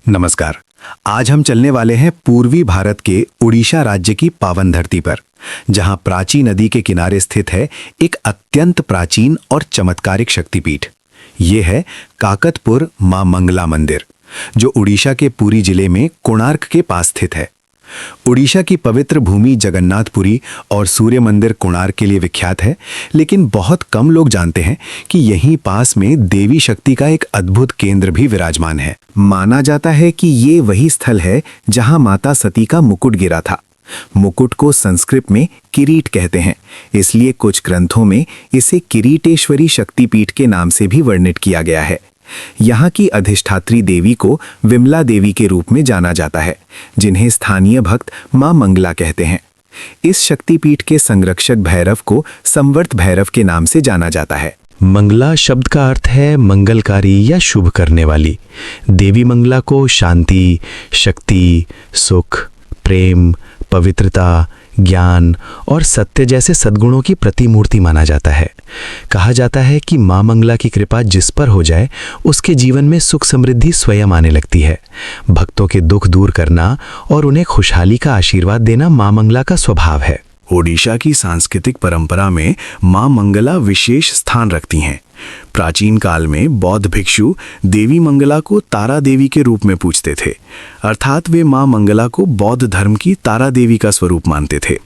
नमस्कार। आज हम चलने वाले हैं पूर्वी भारत के उड़ीसा राज्य की पावन धरती पर, जहां प्राची नदी के किनारे स्थित है एक अत्यंत प्राचीन और चमत्कारिक शक्तिपीठ। ये है काकतपुर मां मंगला मंदिर, जो उड़ीसा के पुरी जिले में कोणार्क के पास स्थित है। उड़ीसा की पवित्र भूमि जगन्नाथपुरी और सूर्य मंदिर कोणार्क के लिए विख्यात है, लेकिन बहुत कम लोग जानते हैं कि यहीं पास में देवी शक्ति का एक अद्भुत केंद्र भी विराजमान है। माना जाता है कि ये वही स्थल है जहां माता सती का मुकुट गिरा था। मुकुट को संस्कृत में किरीट कहते हैं, इसलिए कुछ ग्रंथों में इसे किरीटेश्वरी शक्तिपीठ के नाम से भी वर्णित किया गया है। यहाँ की अधिष्ठात्री देवी को विमला देवी के रूप में जाना जाता है, जिन्हें स्थानीय भक्त मां मंगला कहते हैं। इस शक्तिपीठ के संरक्षक भैरव को संवर्त भैरव के नाम से जाना जाता है। मंगला शब्द का अर्थ है मंगलकारी या शुभ करने वाली। देवी मंगला को शांति, शक्ति, सुख, प्रेम, पवित्रता, ज्ञान और सत्य जैसे सद्गुणों की प्रतिमूर्ति माना जाता है। कहा जाता है कि मां मंगला की कृपा जिस पर हो जाए, उसके जीवन में सुख समृद्धि स्वयं आने लगती है। भक्तों के दुख दूर करना और उन्हें खुशहाली का आशीर्वाद देना मां मंगला का स्वभाव है। ओडिशा की सांस्कृतिक परंपरा में मां मंगला विशेष स्थान रखती हैं। प्राचीन काल में बौद्ध भिक्षु देवी मंगला को तारा देवी के रूप में पूजते थे, अर्थात वे मां मंगला को बौद्ध धर्म की तारा देवी का स्वरूप मानते थे।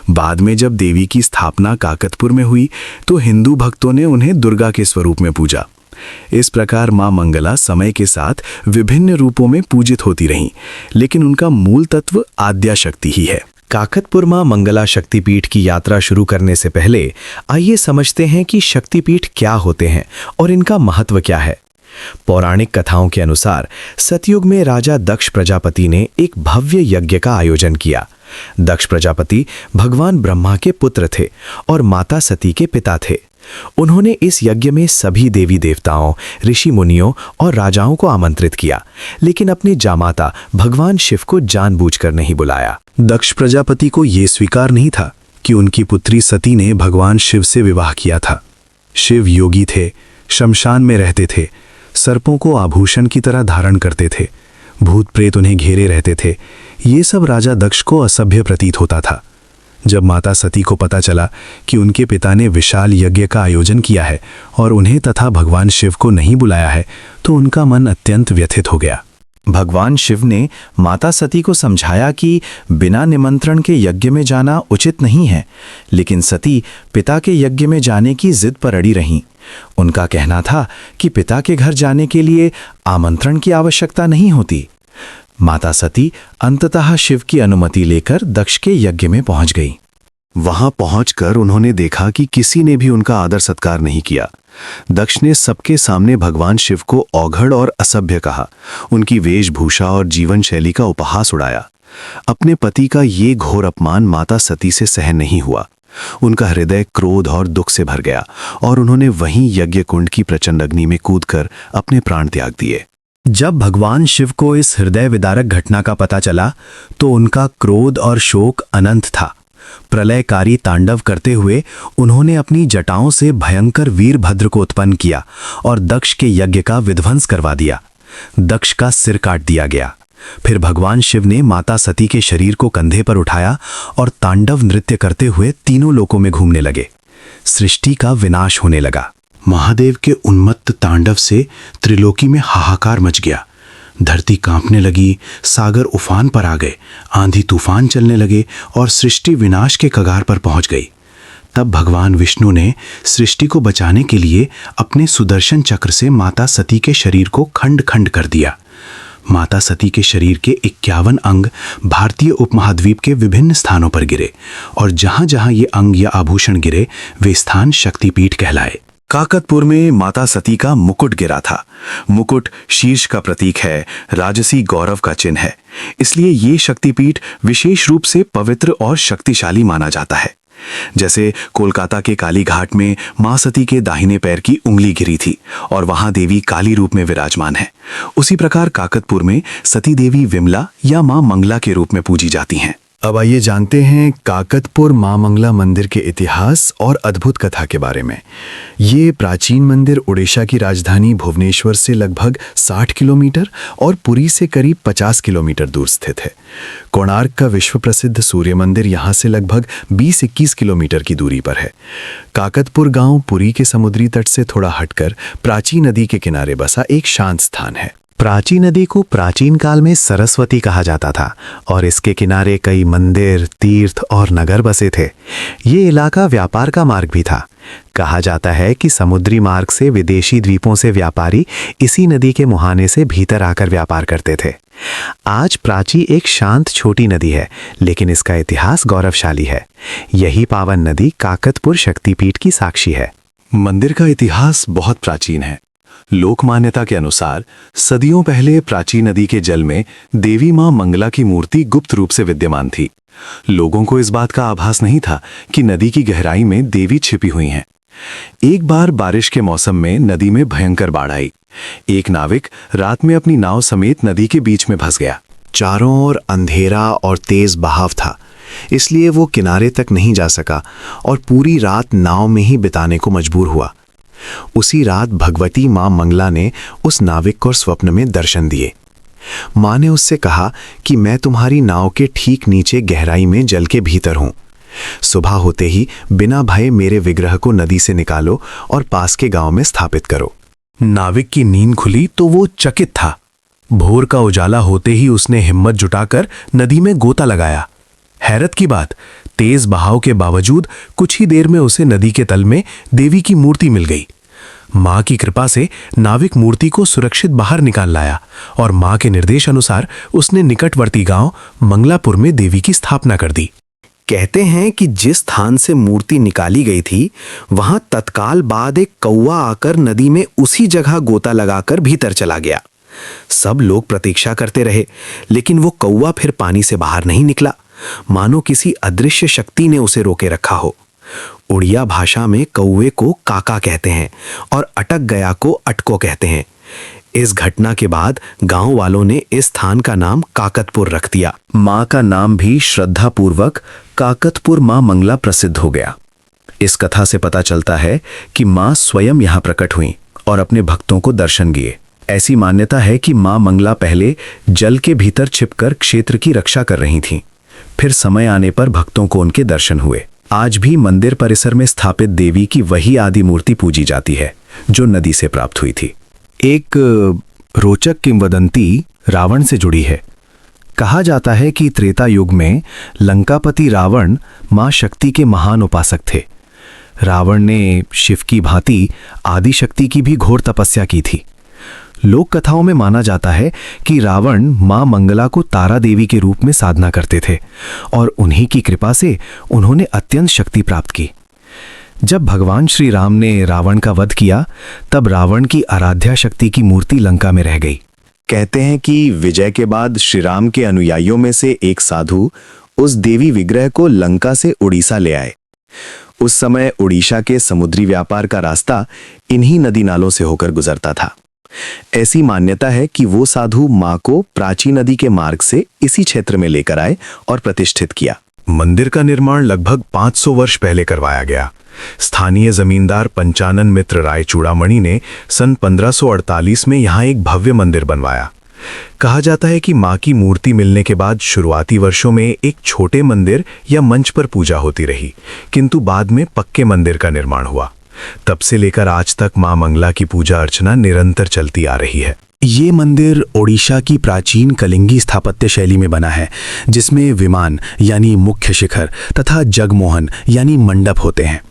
बाद में जब देवी की स्थापना काकतपुर में हुई, तो हिंदू भक्तों ने उन्हें दुर्गा के स्वरूप में पूजा। इस प्रकार मां मंगला समय के साथ विभिन्न रूपों में पूजित होती रहीं, लेकिन उनका मूल तत्व आद्या शक्ति ही है। काकतपुर मां मंगला शक्तिपीठ की यात्रा शुरू करने से पहले आइए समझते हैं कि शक्तिपीठ क्या होते हैं और इनका महत्व क्या है। पौराणिक कथाओं के अनुसार सतयुग में राजा दक्ष प्रजापति ने एक भव्य यज्ञ का आयोजन किया। दक्ष प्रजापति भगवान ब्रह्मा के पुत्र थे और माता सती के पिता थे। उन्होंने इस यज्ञ में सभी देवी देवताओं, ऋषि मुनियों और राजाओं को आमंत्रित किया, लेकिन अपने जामाता भगवान शिव को जानबूझकर नहीं बुलाया। दक्ष प्रजापति को यह स्वीकार नहीं था कि उनकी पुत्री सती ने भगवान शिव से विवाह किया था। शिव योगी थे, शमशान में रहते थे, सर्पों को आभूषण की तरह धारण करते थे, भूत प्रेत उन्हें घेरे रहते थे। ये सब राजा दक्ष को असभ्य प्रतीत होता था। जब माता सती को पता चला कि उनके पिता ने विशाल यज्ञ का आयोजन किया है और उन्हें तथा भगवान शिव को नहीं बुलाया है, तो उनका मन अत्यंत व्यथित हो गया। भगवान शिव ने माता सती को समझाया कि बिना निमंत्रण के यज्ञ में जाना उचित नहीं है, लेकिन सती पिता के यज्ञ में जाने की जिद पर अड़ी रहीं। उनका कहना था कि पिता के घर जाने के लिए आमंत्रण की आवश्यकता नहीं होती। माता सती अंततः शिव की अनुमति लेकर दक्ष के यज्ञ में पहुंच गई। वहां पहुंचकर उन्होंने देखा कि किसी ने भी उनका आदर सत्कार नहीं किया। दक्ष ने सबके सामने भगवान शिव को औघड़ और असभ्य कहा, उनकी वेशभूषा और जीवन शैली का उपहास उड़ाया। अपने पति का ये घोर अपमान माता सती से सहन नहीं हुआ। उनका हृदय क्रोध और दुख से भर गया और उन्होंने वहीं यज्ञ कुंड की प्रचंड अग्नि में कूदकर अपने प्राण त्याग दिए। जब भगवान शिव को इस हृदय विदारक घटना का पता चला, तो उनका क्रोध और शोक अनंत था। प्रलयकारी तांडव करते हुए उन्होंने अपनी जटाओं से भयंकर वीरभद्र को उत्पन्न किया और दक्ष के यज्ञ का विध्वंस करवा दिया। दक्ष का सिर काट दिया गया। फिर भगवान शिव ने माता सती के शरीर को कंधे पर उठाया और तांडव नृत्य करते हुए तीनों लोकों में घूमने लगे। सृष्टि का विनाश होने लगा। महादेव के उन्मत्त तांडव से त्रिलोकी में हाहाकार मच गया। धरती कांपने लगी, सागर उफान पर आ गए, आंधी तूफान चलने लगे और सृष्टि विनाश के कगार पर पहुंच गई। तब भगवान विष्णु ने सृष्टि को बचाने के लिए अपने सुदर्शन चक्र से माता सती के शरीर को खंड खंड कर दिया। माता सती के शरीर के 51 अंग भारतीय उपमहाद्वीप के विभिन्न स्थानों पर गिरे और जहां जहां ये अंग या आभूषण गिरे, वे स्थान शक्तिपीठ कहलाए। काकतपुर में माता सती का मुकुट गिरा था। मुकुट शीर्ष का प्रतीक है, राजसी गौरव का चिन्ह है, इसलिए ये शक्तिपीठ विशेष रूप से पवित्र और शक्तिशाली माना जाता है। जैसे कोलकाता के काली घाट में मां सती के दाहिने पैर की उंगली गिरी थी और वहां देवी काली रूप में विराजमान है, उसी प्रकार काकतपुर में सती देवी विमला या मां मंगला के रूप में पूजी जाती हैं। अब आइए जानते हैं काकतपुर मां मंगला मंदिर के इतिहास और अद्भुत कथा के बारे में। ये प्राचीन मंदिर उड़ीसा की राजधानी भुवनेश्वर से लगभग 60 किलोमीटर और पुरी से करीब 50 किलोमीटर दूर स्थित है। कोणार्क का विश्व प्रसिद्ध सूर्य मंदिर यहाँ से लगभग 20-21 किलोमीटर की दूरी पर है। काकतपुर गांव पुरी के समुद्री तट से थोड़ा हटकर प्राची नदी के किनारे बसा एक शांत स्थान है। प्राची नदी को प्राचीन काल में सरस्वती कहा जाता था और इसके किनारे कई मंदिर, तीर्थ और नगर बसे थे। ये इलाका व्यापार का मार्ग भी था। कहा जाता है कि समुद्री मार्ग से विदेशी द्वीपों से व्यापारी इसी नदी के मुहाने से भीतर आकर व्यापार करते थे। आज प्राची एक शांत छोटी नदी है, लेकिन इसका इतिहास गौरवशाली है। यही पावन नदी काकतपुर शक्तिपीठ की साक्षी है। मंदिर का इतिहास बहुत प्राचीन है। लोक मान्यता के अनुसार सदियों पहले प्राची नदी के जल में देवी मां मंगला की मूर्ति गुप्त रूप से विद्यमान थी। लोगों को इस बात का आभास नहीं था कि नदी की गहराई में देवी छिपी हुई हैं। एक बार बारिश के मौसम में नदी में भयंकर बाढ़ आई। एक नाविक रात में अपनी नाव समेत नदी के बीच में फंस गया। चारों ओर अंधेरा और तेज बहाव था, इसलिए वो किनारे तक नहीं जा सका और पूरी रात नाव में ही बिताने को मजबूर हुआ। उसी रात भगवती मां मंगला ने उस नाविक को स्वप्न में दर्शन दिए। मां ने उससे कहा कि मैं तुम्हारी नाव के ठीक नीचे गहराई में जल के भीतर हूं। सुबह होते ही बिना भय मेरे विग्रह को नदी से निकालो और पास के गांव में स्थापित करो। नाविक की नींद खुली तो वो चकित था। भोर का उजाला होते ही उसने हिम्मत जुटाकर नदी में गोता लगाया। हैरत की बात, तेज बहाव के बावजूद कुछ ही देर में उसे नदी के तल में देवी की मूर्ति मिल गई। मां की कृपा से नाविक मूर्ति को सुरक्षित बाहर निकाल लाया और मां के निर्देश अनुसार उसने निकटवर्ती गांव मंगलापुर में देवी की स्थापना कर दी। कहते हैं कि जिस स्थान से मूर्ति निकाली गई थी, वहां तत्काल बाद एक कौवा आकर नदी में उसी जगह गोता लगाकर भीतर चला गया। सब लोग प्रतीक्षा करते रहे, लेकिन वो कौवा फिर पानी से बाहर नहीं निकला, मानो किसी अदृश्य शक्ति ने उसे रोके रखा हो। उड़िया भाषा में कौवे को काका कहते हैं और अटक गया को अटको कहते हैं। इस घटना के बाद गांव वालों ने इस स्थान का नाम काकतपुर रख दिया। मां का नाम भी श्रद्धापूर्वक काकतपुर मां मंगला प्रसिद्ध हो गया। इस कथा से पता चलता है कि मां स्वयं यहां प्रकट हुई और अपने भक्तों को दर्शन दिए। ऐसी मान्यता है कि मां मंगला पहले जल के भीतर छिपकर क्षेत्र की रक्षा कर रही थीं। फिर समय आने पर भक्तों को उनके दर्शन हुए। आज भी मंदिर परिसर में स्थापित देवी की वही आदि मूर्ति पूजी जाती है जो नदी से प्राप्त हुई थी। एक रोचक किंवदंती रावण से जुड़ी है। कहा जाता है कि त्रेता युग में लंकापति रावण मां शक्ति के महान उपासक थे। रावण ने शिव की भांति आदिशक्ति की भी घोर तपस्या की थी। लोक कथाओं में माना जाता है कि रावण मां मंगला को तारा देवी के रूप में साधना करते थे और उन्हीं की कृपा से उन्होंने अत्यंत शक्ति प्राप्त की। जब भगवान श्री राम ने रावण का वध किया, तब रावण की आराध्या शक्ति की मूर्ति लंका में रह गई। कहते हैं कि विजय के बाद श्री राम के अनुयायियों में से एक साधु उस देवी विग्रह को लंका से उड़ीसा ले आए। उस समय उड़ीसा के समुद्री व्यापार का रास्ता इन्हीं नदी नालों से होकर गुजरता था। ऐसी मान्यता है कि वो साधु मां को प्राची नदी के मार्ग से इसी क्षेत्र में लेकर आए और प्रतिष्ठित किया। मंदिर का निर्माण लगभग 500 वर्ष पहले करवाया गया। स्थानीय जमींदार पंचानन मित्र राय चूड़ामणि ने सन 1548 में यहाँ एक भव्य मंदिर बनवाया। कहा जाता है कि मां की मूर्ति मिलने के बाद शुरुआती वर्षों में एक छोटे मंदिर या मंच पर पूजा होती रही, किंतु बाद में पक्के मंदिर का निर्माण हुआ। तब से लेकर आज तक मां मंगला की पूजा अर्चना निरंतर चलती आ रही है। ये मंदिर ओडिशा की प्राचीन कलिंगी स्थापत्य शैली में बना है, जिसमें विमान यानी मुख्य शिखर तथा जगमोहन यानी मंडप होते हैं।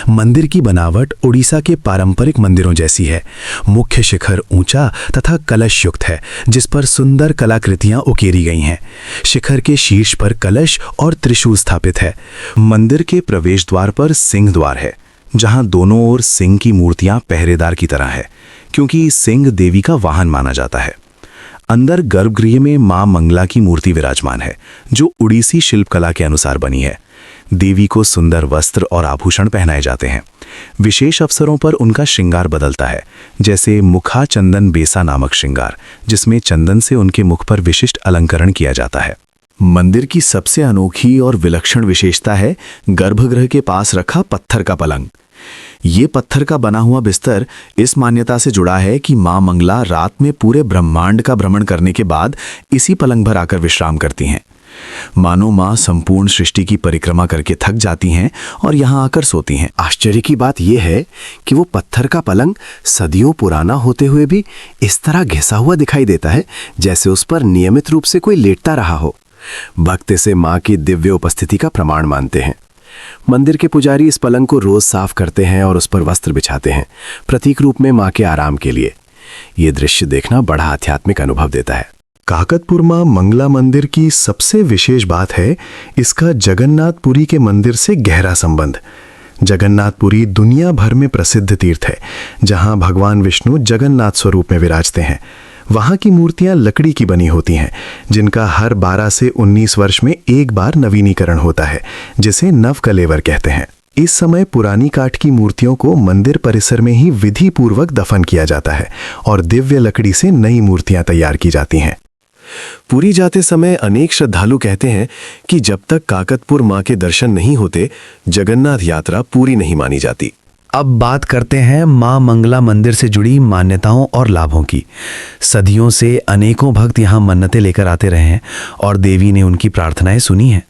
मंदिर की बनावट ओडिशा के पारंपरिक मंदिरों जैसी है। मुख्य शिखर ऊंचा तथा कलश युक्त है, जिस पर सुंदर कलाकृतियां उकेरी गई हैं। शिखर के शीर्ष पर कलश और त्रिशूल स्थापित है। मंदिर के प्रवेश द्वार पर सिंह द्वार है, जहां दोनों ओर सिंह की मूर्तियां पहरेदार की तरह है, क्योंकि सिंह देवी का वाहन माना जाता है। अंदर गर्भगृह में मां मंगला की मूर्ति विराजमान है, जो उड़ीसी शिल्पकला के अनुसार बनी है। देवी को सुंदर वस्त्र और आभूषण पहनाए जाते हैं। विशेष अवसरों पर उनका श्रृंगार बदलता है, जैसे मुखा चंदन बेसा नामक श्रृंगार, जिसमें चंदन से उनके मुख पर विशिष्ट अलंकरण किया जाता है। मंदिर की सबसे अनोखी और विलक्षण विशेषता है गर्भगृह के पास रखा पत्थर का पलंग। ये पत्थर का बना हुआ बिस्तर इस मान्यता से जुड़ा है कि मां मंगला रात में पूरे ब्रह्मांड का भ्रमण करने के बाद इसी पलंग पर आकर विश्राम करती हैं। मानो मां संपूर्ण सृष्टि की परिक्रमा करके थक जाती हैं और यहां आकर सोती हैं। आश्चर्य की बात यह है कि वो पत्थर का पलंग सदियों पुराना होते हुए भी इस तरह घिसा हुआ दिखाई देता है जैसे उस पर नियमित रूप से कोई लेटता रहा हो। भक्त इसे मां की दिव्य उपस्थिति का प्रमाण मानते हैं। मंदिर के पुजारी इस पलंग को रोज साफ करते हैं और उस पर वस्त्र बिछाते हैं, प्रतीक रूप में मां के आराम के लिए। ये दृश्य देखना बड़ा आध्यात्मिक अनुभव देता है। काकतपुर मां मंगला मंदिर की सबसे विशेष बात है इसका जगन्नाथपुरी के मंदिर से गहरा संबंध। जगन्नाथपुरी दुनिया भर में प्रसिद्ध तीर्थ है, जहां भगवान विष्णु जगन्नाथ स्वरूप में विराजते हैं। वहां की मूर्तियां लकड़ी की बनी होती हैं, जिनका हर 12 से 19 वर्ष में एक बार नवीनीकरण होता है, जिसे नवकलेवर कहते हैं। इस समय पुरानी काठ की मूर्तियों को मंदिर परिसर में ही विधि पूर्वक दफन किया जाता है और दिव्य लकड़ी से नई मूर्तियां तैयार की जाती हैं। पुरी जाते समय अनेक श्रद्धालु कहते हैं कि जब तक काकतपुर मां के दर्शन नहीं होते, जगन्नाथ यात्रा पूरी नहीं मानी जाती। अब बात करते हैं मां मंगला मंदिर से जुड़ी मान्यताओं और लाभों की। सदियों से अनेकों भक्त यहाँ मन्नतें लेकर आते रहे हैं और देवी ने उनकी प्रार्थनाएं सुनी हैं।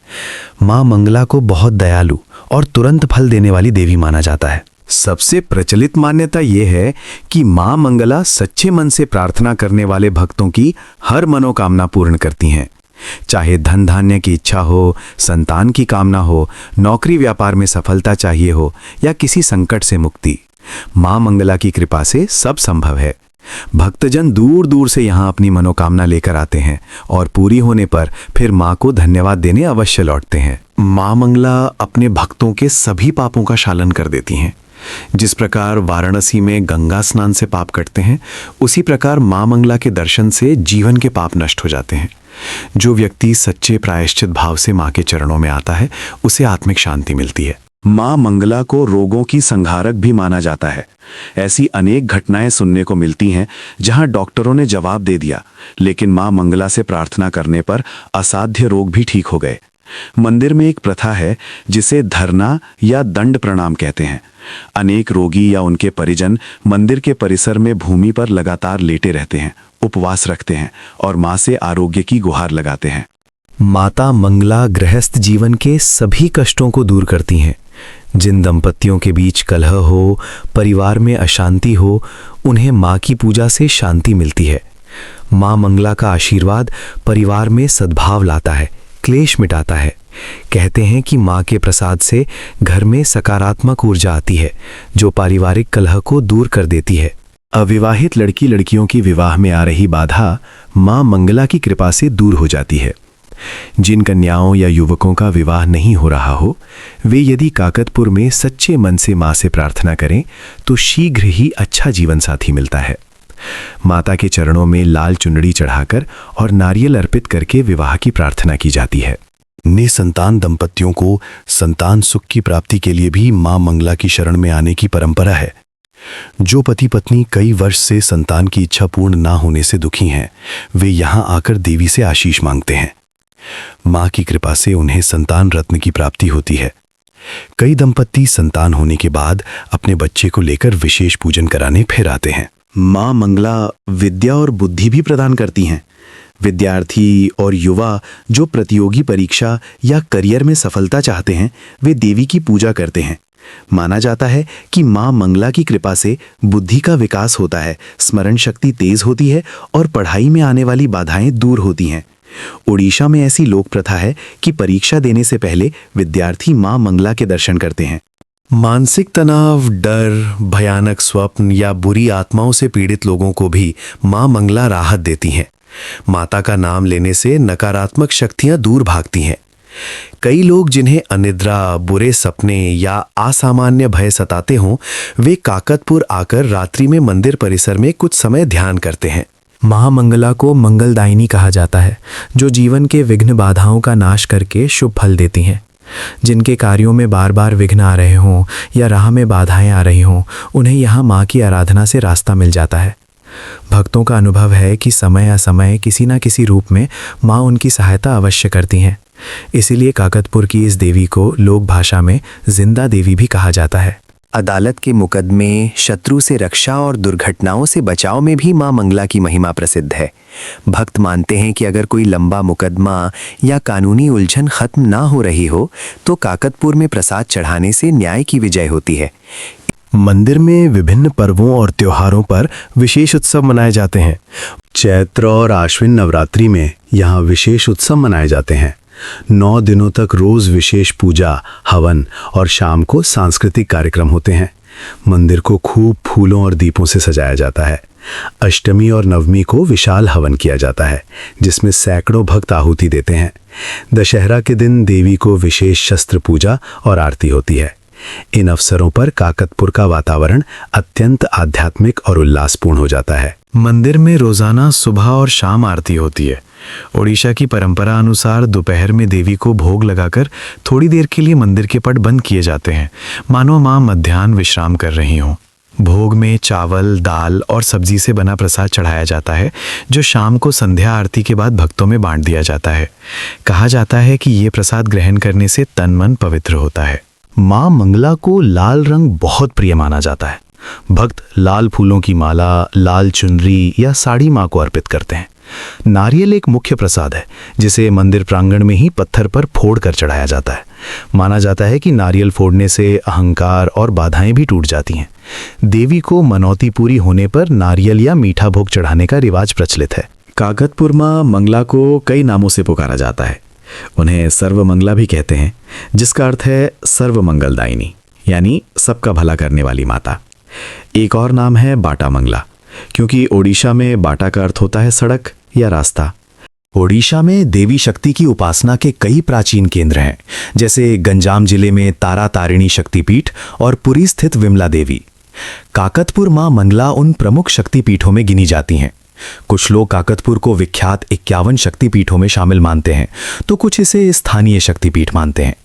मां मंगला को बहुत दयालु और तुरंत फल देने वाली देवी माना जाता है। सबसे प्रचलित मान्यता यह है कि मां मंगला सच्चे मन से प्रार्थना करने वाले भक्तों की हर मनोकामना पूर्ण करती हैं। चाहे धन धान्य की इच्छा हो, संतान की कामना हो, नौकरी व्यापार में सफलता चाहिए हो या किसी संकट से मुक्ति, मां मंगला की कृपा से सब संभव है। भक्तजन दूर दूर से यहाँ अपनी मनोकामना लेकर आते हैं और पूरी होने पर फिर मां को धन्यवाद देने अवश्य लौटते हैं। मां मंगला अपने भक्तों के सभी पापों का शालन कर देती हैं। जिस प्रकार वाराणसी में गंगा स्नान से पाप कटते हैं, उसी प्रकार मां मंगला के दर्शन से जीवन के पाप नष्ट हो जाते हैं। जो व्यक्ति सच्चे प्रायश्चित भाव से मां के चरणों में आता है, उसे आत्मिक शांति मिलती है। मां मंगला को रोगों की संहारक भी माना जाता है। ऐसी अनेक घटनाएं सुनने को मिलती हैं जहां डॉक्टरों ने जवाब दे दिया, लेकिन मां मंगला से प्रार्थना करने पर असाध्य रोग भी ठीक हो गए। मंदिर में एक प्रथा है जिसे धरना या दंड प्रणाम कहते हैं। अनेक रोगी या उनके परिजन मंदिर के परिसर में भूमि पर लगातार लेटे रहते हैं, उपवास रखते हैं और मां से आरोग्य की गुहार लगाते हैं। माता मंगला गृहस्थ जीवन के सभी कष्टों को दूर करती हैं। जिन दंपतियों के बीच कलह हो, परिवार में अशांति हो, उन्हें मां की पूजा से शांति मिलती है। मां मंगला का आशीर्वाद परिवार में सद्भाव लाता है, क्लेश मिटाता है। कहते हैं कि मां के प्रसाद से घर में सकारात्मक ऊर्जा आती है, जो पारिवारिक कलह को दूर कर देती है। अविवाहित लड़की लड़कियों की विवाह में आ रही बाधा मां मंगला की कृपा से दूर हो जाती है। जिन कन्याओं या युवकों का विवाह नहीं हो रहा हो, वे यदि काकतपुर में सच्चे मन से मां से प्रार्थना करें तो शीघ्र ही अच्छा जीवन साथी मिलता है। माता के चरणों में लाल चुनरी चढ़ाकर और नारियल अर्पित करके विवाह की प्रार्थना की जाती है। निसंतान दंपतियों को संतान सुख की प्राप्ति के लिए भी मां मंगला की शरण में आने की परंपरा है। जो पति पत्नी कई वर्ष से संतान की इच्छा पूर्ण ना होने से दुखी हैं, वे यहाँ आकर देवी से आशीष मांगते हैं। मां की कृपा से उन्हें संतान रत्न की प्राप्ति होती है। कई दंपति संतान होने के बाद अपने बच्चे को लेकर विशेष पूजन कराने फिर आते हैं। मां मंगला विद्या और बुद्धि भी प्रदान करती हैं। विद्यार्थी और युवा जो प्रतियोगी परीक्षा या करियर में सफलता चाहते हैं, वे देवी की पूजा करते हैं। माना जाता है कि मां मंगला की कृपा से बुद्धि का विकास होता है, स्मरण शक्ति तेज होती है और पढ़ाई में आने वाली बाधाएं दूर होती हैं। ओडिशा में ऐसी लोक प्रथा है कि परीक्षा देने से पहले विद्यार्थी मां मंगला के दर्शन करते हैं। मानसिक तनाव, डर, भयानक स्वप्न या बुरी आत्माओं से पीड़ित लोगों को भी मां मंगला राहत देती हैं। माता का नाम लेने से नकारात्मक शक्तियां दूर भागती हैं। कई लोग जिन्हें अनिद्रा, बुरे सपने या असामान्य भय सताते हों, वे काकतपुर आकर रात्रि में मंदिर परिसर में कुछ समय ध्यान करते हैं। महामंगला को मंगलदायिनी कहा जाता है, जो जीवन के विघ्न बाधाओं का नाश करके शुभ फल देती हैं। जिनके कार्यों में बार बार विघ्न आ रहे हों या राह में बाधाएं आ रही हों, उन्हें यहाँ माँ की आराधना से रास्ता मिल जाता है। भक्तों का अनुभव है कि समय असमय किसी न किसी रूप में माँ उनकी सहायता अवश्य करती हैं। इसीलिए काकतपुर की इस देवी को लोक भाषा में जिंदा देवी भी कहा जाता है। अदालत के मुकदमे, शत्रु से रक्षा और दुर्घटनाओं से बचाव में भी मां मंगला की महिमा प्रसिद्ध है। भक्त मानते हैं कि अगर कोई लंबा मुकदमा या कानूनी उलझन खत्म ना हो रही हो तो काकतपुर में प्रसाद चढ़ाने से न्याय की विजय होती है। मंदिर में विभिन्न पर्वों और त्योहारों पर विशेष उत्सव मनाए जाते हैं। चैत्र और आश्विन नवरात्रि में यहाँ विशेष उत्सव मनाए जाते हैं। 9 दिनों तक रोज विशेष पूजा, हवन और शाम को सांस्कृतिक कार्यक्रम होते हैं। मंदिर को खूब फूलों और दीपों से सजाया जाता है। अष्टमी और नवमी को विशाल हवन किया जाता है, जिसमें सैकड़ों भक्त आहुति देते हैं। दशहरा के दिन देवी को विशेष शस्त्र पूजा और आरती होती है। इन अवसरों पर काकतपुर का वातावरण अत्यंत आध्यात्मिक और उल्लासपूर्ण हो जाता है। मंदिर में रोजाना सुबह और शाम आरती होती है। ओडिशा की परंपरा अनुसार दोपहर में देवी को भोग लगाकर थोड़ी देर के लिए मंदिर के पट बंद किए जाते हैं, मानो मां मध्याह्न विश्राम कर रही हों। भोग में चावल, दाल और सब्जी से बना प्रसाद चढ़ाया जाता है, जो शाम को संध्या आरती के बाद भक्तों में बांट दिया जाता है। कहा जाता है कि ये प्रसाद ग्रहण करने से तन मन पवित्र होता है। मां मंगला को लाल रंग बहुत प्रिय माना जाता है। भक्त लाल फूलों की माला, लाल चुनरी या साड़ी मां को अर्पित करते हैं। नारियल एक मुख्य प्रसाद है, जिसे मंदिर प्रांगण में ही पत्थर पर फोड़कर चढ़ाया जाता है। माना जाता है कि नारियल फोड़ने से अहंकार और बाधाएं भी टूट जाती हैं। देवी को मनौती पूरी होने पर नारियल या मीठा भोग चढ़ाने का रिवाज प्रचलित है। काकतपुर मां मंगला को कई नामों से पुकारा जाता है। उन्हें सर्वमंगला भी कहते हैं, जिसका अर्थ है सर्वमंगलदायिनी, यानी सबका भला करने वाली माता। एक और नाम है बाटा मंगला, क्योंकि ओडिशा में बाटा का अर्थ होता है सड़क या रास्ता। ओडिशा में देवी शक्ति की उपासना के कई प्राचीन केंद्र हैं, जैसे गंजाम जिले में तारा तारिणी शक्तिपीठ और पुरी स्थित विमला देवी। काकतपुर मां मंगला उन प्रमुख शक्तिपीठों में गिनी जाती हैं। कुछ लोग काकतपुर को विख्यात 51 शक्तिपीठों में शामिल मानते हैं, तो कुछ इसे स्थानीय शक्तिपीठ मानते हैं।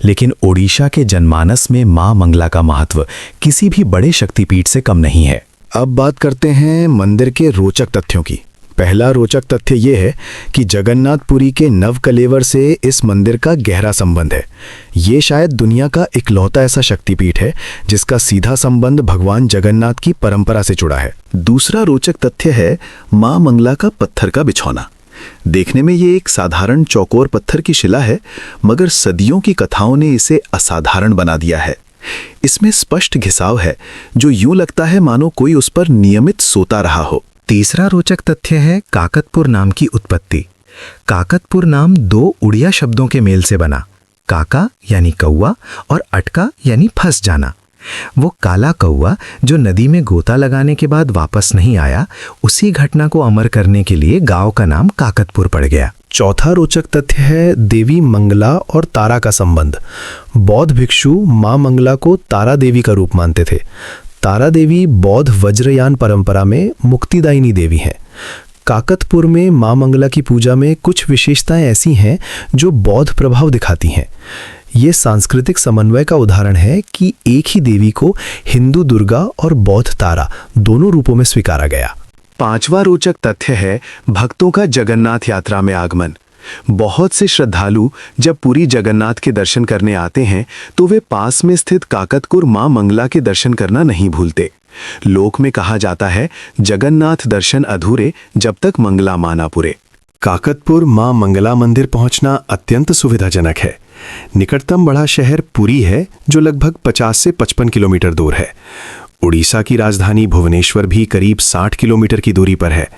लेकिन ओडिशा के जनमानस में मां मंगला का महत्व किसी भी बड़े शक्तिपीठ से कम नहीं है। अब बात करते हैं मंदिर के रोचक तथ्यों की। पहला रोचक तथ्य ये है कि जगन्नाथपुरी के नवकलेवर से इस मंदिर का गहरा संबंध है। ये शायद दुनिया का इकलौता ऐसा शक्तिपीठ है जिसका सीधा संबंध भगवान जगन्नाथ की परंपरा से जुड़ा है। दूसरा रोचक तथ्य है मां मंगला का पत्थर का बिछौना। देखने में ये एक साधारण चौकोर पत्थर की शिला है, मगर सदियों की कथाओं ने इसे असाधारण बना दिया है। इसमें स्पष्ट घिसाव है, जो यूं लगता है मानो कोई उस पर नियमित सोता रहा हो। तीसरा रोचक तथ्य है काकतपुर नाम की उत्पत्ति। काकतपुर नाम 2 उड़िया शब्दों के मेल से बना, काका यानी कौवा और अटका यानी फंस जाना। वो काला कौवा जो नदी में गोता लगाने के बाद वापस नहीं आया, उसी घटना को अमर करने के लिए गांव का नाम काकतपुर पड़ गया। चौथा रोचक तथ्य है देवी मंगला और तारा का संबंध। बौद्ध भिक्षु मां मंगला को तारा देवी का रूप मानते थे। तारा देवी बौद्ध वज्रयान परंपरा में मुक्तिदायिनी देवी हैं। काकतपुर में मां मंगला की पूजा में कुछ विशेषताएं ऐसी हैं जो बौद्ध प्रभाव दिखाती हैं। ये सांस्कृतिक समन्वय का उदाहरण है कि एक ही देवी को हिंदू दुर्गा और बौद्ध तारा दोनों रूपों में स्वीकारा गया। पांचवा रोचक तथ्य है भक्तों का जगन्नाथ यात्रा में आगमन। बहुत से श्रद्धालु जब पुरी जगन्नाथ के दर्शन करने आते हैं तो वे पास में स्थित काकतपुर मां मंगला के दर्शन करना नहीं भूलते। लोक में कहा जाता है, जगन्नाथ दर्शन अधूरे जब तक मंगला मां ना पुरे। काकतपुर मां मंगला मंदिर पहुंचना अत्यंत सुविधाजनक है। निकटतम बड़ा शहर पुरी है, जो लगभग 50 से 55 किलोमीटर दूर है। उड़ीसा की राजधानी भुवनेश्वर भी करीब 60 किलोमीटर की दूरी पर है।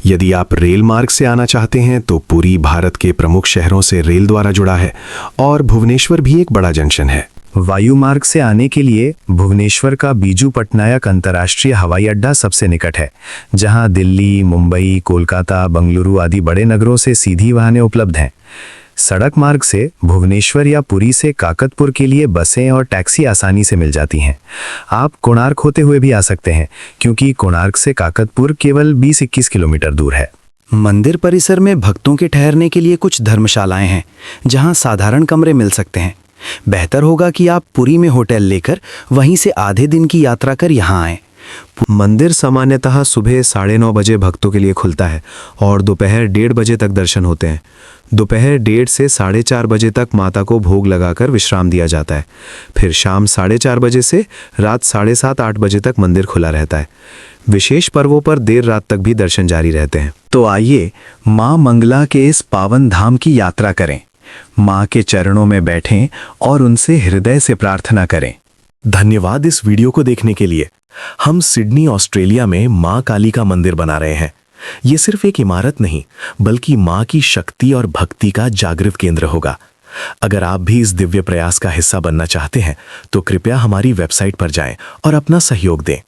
यदि आप रेल मार्ग से आना चाहते हैं तो पुरी भारत के प्रमुख शहरों से रेल द्वारा जुड़ा है और भुवनेश्वर भी एक बड़ा जंक्शन है। वायु मार्ग से आने के लिए भुवनेश्वर का बीजू पटनायक अंतर्राष्ट्रीय हवाई अड्डा सबसे निकट है, जहां दिल्ली, मुंबई, कोलकाता, बंगलुरु आदि बड़े नगरों से सीधी वाहनें उपलब्ध हैं। सड़क मार्ग से भुवनेश्वर या पुरी से काकतपुर के लिए बसें और टैक्सी आसानी से मिल जाती हैं। आप कोणार्क होते हुए भी आ सकते हैं, क्योंकि कोणार्क से काकतपुर केवल 20-21 किलोमीटर दूर है। मंदिर परिसर में भक्तों के ठहरने के लिए कुछ धर्मशालाएं हैं, जहां साधारण कमरे मिल सकते हैं। बेहतर होगा कि आप पुरी में होटल लेकर वहीं से आधे दिन की यात्रा कर यहाँ आएं। मंदिर सामान्यतः सुबह 9:30 बजे भक्तों के लिए खुलता है और दोपहर 1:30 बजे तक दर्शन होते हैं। दोपहर 1:30 से 4:30 बजे तक माता को भोग लगाकर विश्राम दिया जाता है। फिर शाम 4:30 बजे से रात 7:30-8 बजे तक मंदिर खुला रहता है। विशेष पर्वों पर देर रात तक भी दर्शन जारी रहते हैं। तो आइए मां मंगला के इस पावन धाम की यात्रा करें, मां के चरणों में बैठें और उनसे हृदय से प्रार्थना करें। धन्यवाद इस वीडियो को देखने के लिए। हम सिडनी, ऑस्ट्रेलिया में मां काली का मंदिर बना रहे हैं। ये सिर्फ एक इमारत नहीं, बल्कि मां की शक्ति और भक्ति का जागृत केंद्र होगा। अगर आप भी इस दिव्य प्रयास का हिस्सा बनना चाहते हैं, तो कृपया हमारी वेबसाइट पर जाएं और अपना सहयोग दें।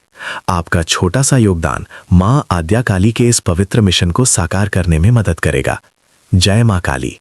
आपका छोटा सा योगदान मां आद्या काली के इस पवित्र मिशन को साकार करने में मदद करेगा। जय मां काली।